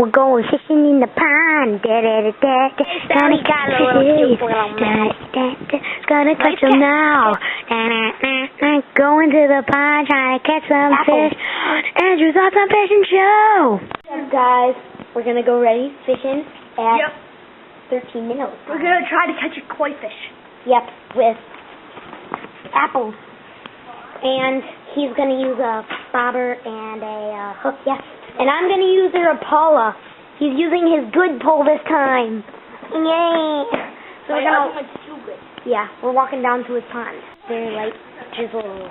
We're going fishing in the pond. Gonna catch them now. Going to the pond, trying to catch some fish. Andrew's awesome fishing show. What's up, guys? We're gonna go ready fishing at 13 minutes. We're gonna try to catch a koi fish. Yep, with apples. And he's gonna use a bobber and a hook. Yes. And I'm going to use a Rapala. He's using his good pole this time. Yay! So we're going to... Yeah, we're walking down to his pond. Very light drizzle.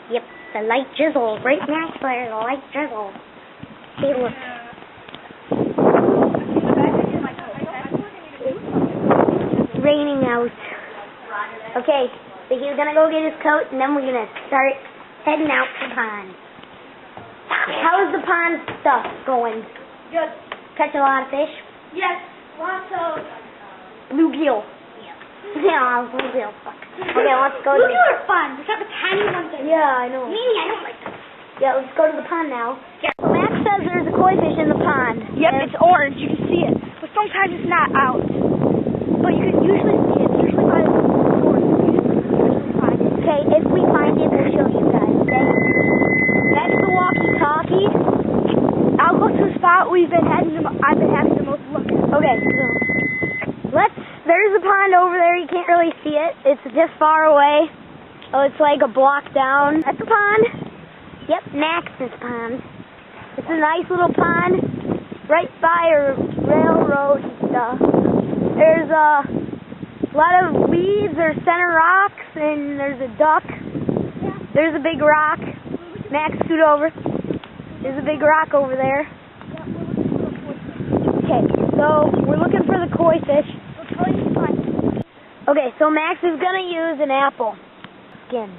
Yep, the light drizzle. Right next to the light drizzle. See, look. It's raining out. Okay, so he's going to go get his coat, and then we're going to start heading out to the pond. How is the pond stuff going? Good. Catch a lot of fish? Yes, lots of bluegill. Yeah, bluegill. Okay, let's go. Bluegill are fun. They have a tiny one thing. Yeah, I know. I don't like them. Yeah, let's go to the pond now. Yeah. So Max says there's a koi fish in the pond. Yep, it's orange. You can see it. But sometimes it's not out. But you can usually see it. It's usually by the orange. Okay, if we find it, we'll show you guys. Okay? That's the walkie-talkie. I'll go to the spot I've been having the most luck. Okay, so there's a pond over there. You can't really see it. It's just far away. Oh, it's like a block down. That's the pond. Yep, Max's pond. It's a nice little pond right by a railroad and stuff. There's a lot of weeds. There's center rocks, and there's a duck. There's a big rock. Max, scoot over. There's a big rock over there. Okay, so we're looking for the koi fish. Okay, so Max is going to use an apple skin.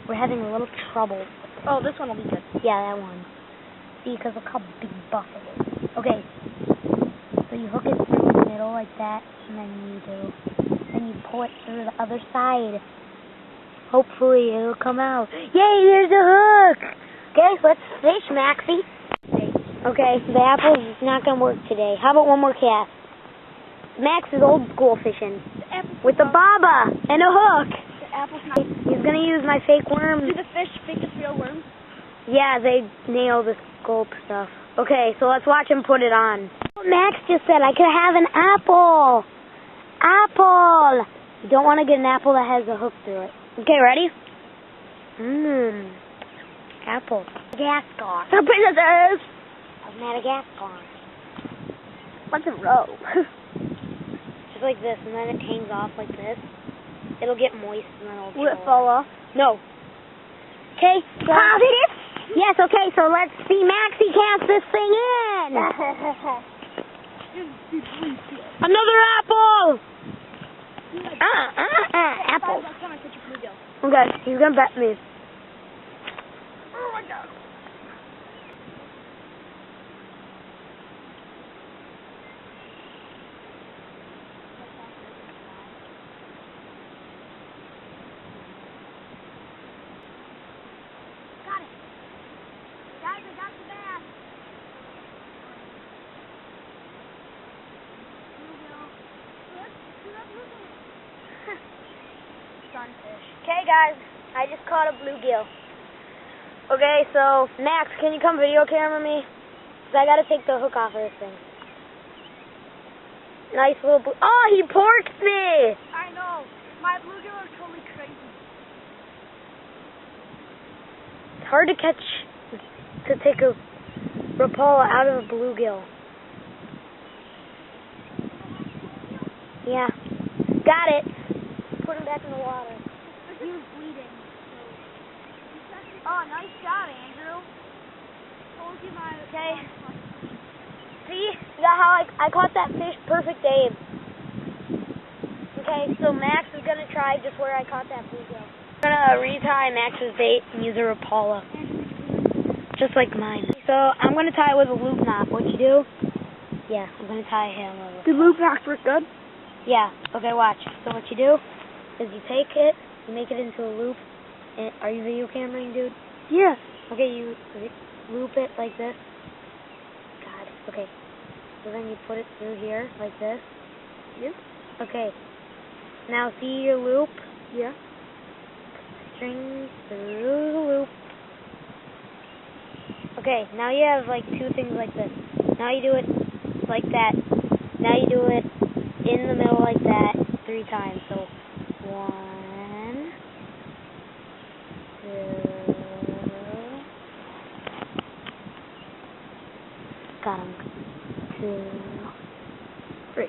We're having a little trouble. Oh, this one will be good. Yeah, that one. See, because look how big buff it is. Okay, so you hook it through the middle like that, and then you pull it through the other side. Hopefully it'll come out. Yay, there's a hook! Okay, let's fish, Maxie. Okay, the apple is not going to work today. How about one more cast? Max is old school fishing. With a baba and a hook. The apple's not... He's going to use my fake worm. Do the fish think it's real worms? Yeah, they nail the sculpt stuff. Okay, so let's watch him put it on. Max just said I could have an apple. Apple! You don't want to get an apple that has a hook through it. Okay, ready? Apple. Madagascar. Surprises! Of Madagascar. What's a row? Just like this, and then it hangs off like this. It'll get moist, and then it'll... Will it fall off? No. Okay. So positive? Yes, okay, so let's see Maxie cast this thing in. Another apple! Apple. Okay, he's gonna bet me. Oh my God. Got it. Guys, I got the bass. Sunfish. Okay, guys, I just caught a bluegill. Okay, so Max, can you come video camera me? Cause I gotta take the hook off of this thing. Nice little oh, he porked me! I know. My bluegill are totally crazy. It's hard to catch, to take a Rapala out of a bluegill. Yeah. Got it. Put him back in the water. He was bleeding. Oh, nice shot, Andrew. Told you my... Okay. See? Yeah, how I caught that fish perfect aim. Okay, so Max is going to try just where I caught that bluegill. I'm going to retie Max's bait and use a Rapala. Just like mine. So I'm going to tie it with a loop knot. What you do? Yeah, I'm going to tie him with a... Did loop knots work good? Yeah. Okay, watch. So what you do is you take it, you make it into a loop. And are you video cameraing, dude? Yeah. Okay, you loop it like this. Okay. So then you put it through here, like this. Yep. Okay. Now see your loop? Yeah. String through the loop. Okay, now you have like two things like this. Now you do it like that. Now you do it in the middle like that 3 times. So 1, 2, got him. 2, 3.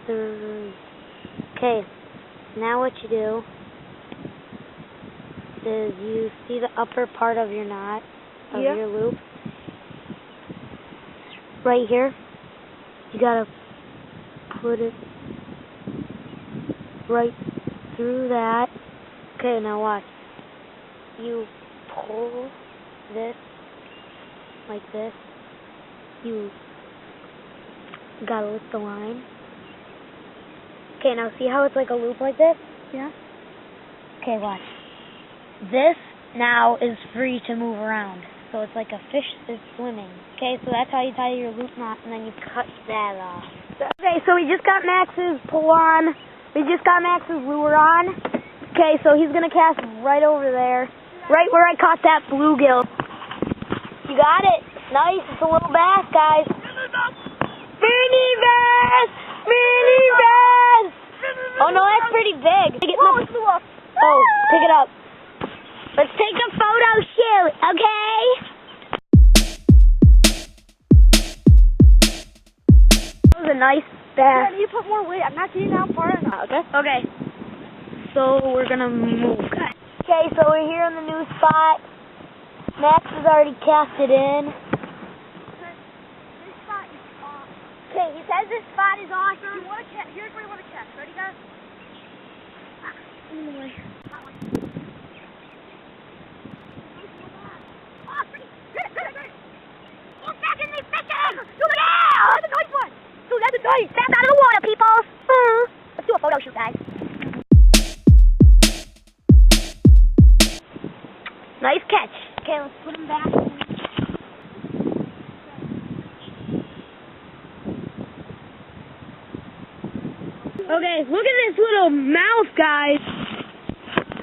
3. Okay, now what you do is you see the upper part of your knot, of your loop, right here. You gotta put it right through that. Okay, now watch. You pull this like this. You gotta lift the line. Okay, now see how it's like a loop like this? Yeah. Okay, watch. This now is free to move around. So it's like a fish that's swimming. Okay, so that's how you tie your loop knot, and then you cut that off. Okay, so we just got Max's pull on. We just got Max's lure on. Okay, so he's going to cast right over there. Right where I caught that bluegill. You got it. Nice. It's a little bass, guys. Mini bass! Mini bass! Oh, no, that's pretty big. Whoa, it flew off. Oh, pick it up. Let's take a photo shoot, okay? That was a nice bass. Yeah, you put more weight. I'm not getting down far enough. Okay. Okay. So we're gonna move. Okay, so we're here in the new spot. Max has already cast it in. This spot is awesome. Okay, he says this spot is awesome. You want to cast? Here's where you want to cast. Ready, guys? Anyway. Snap out of the water, people! Let's do a photo shoot, guys. Nice catch. Okay, let's put him back. Okay, look at this little mouth, guys.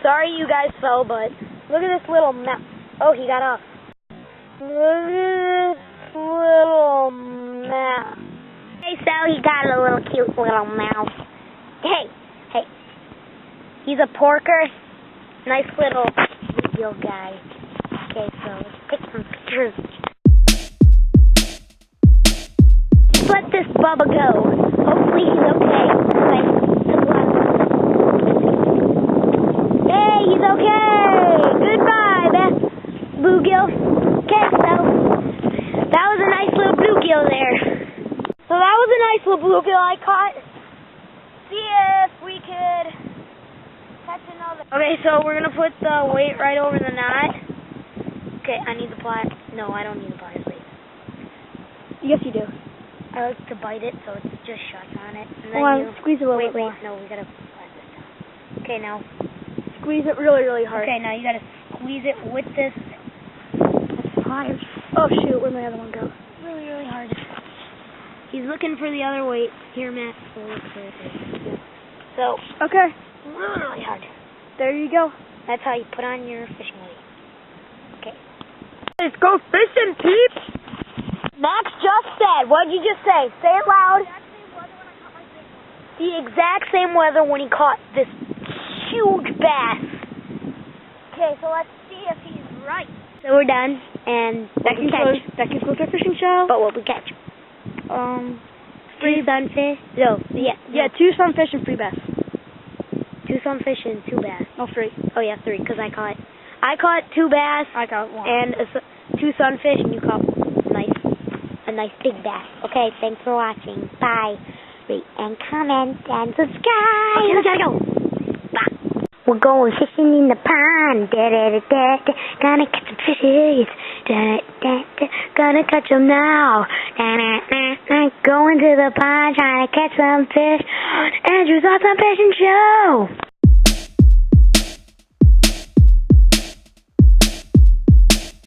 Sorry you guys fell, but look at this little mouth. Oh, he got off. Look at this little mouth. Hey, so he got a little cute little mouth. Hey. He's a porker. Nice little bluegill guy. Okay, so let's take some pictures. Let this bubba go. Hopefully he's okay. Hey, he's okay. Goodbye, bluegill. Okay, so that was a nice little bluegill there. So that was a nice little bluegill I caught. See if we could catch another. Okay, so we're going to put the weight right over the knot. Okay, I need the pliers. No, I don't need the pliers, wait. Yes, you do. I like to bite it, so it's just shut on it. And then you squeeze it a little bit more. Wait, no, we got to apply this down. Okay, now. Squeeze it really, really hard. Okay, now you got to squeeze it with this pliers. Oh, shoot, where'd my other one go? Really, really hard. He's looking for the other weight. Here, Matt. So, okay. Really, really hard. There you go. That's how you put on your fishing weight. Okay. Let's go fishing, peeps! Max just said, what did you just say? Say it loud. The exact same weather when he caught this huge bass. Okay, so let's see if he's right. So we're done, and that concludes our fishing show. But what we catch? Free sunfish. No, yeah, 2 sunfish and 3 bass. 2 sunfish and 2 bass. No, 3. Oh yeah, 3, because I caught 2 bass. I caught 1. And 2 sunfish, and you caught a nice big bass. Okay, thanks for watching. Bye. Rate and comment and subscribe. Okay, we gotta go. Bye. We're going fishing in the pond. Da-da-da-da-da. Gonna catch some fishes. Da-da-da-da. Gonna catch them now. Da-da-da-da. Going to the pond, trying to catch some fish. Andrew's Awesome Fishing Show.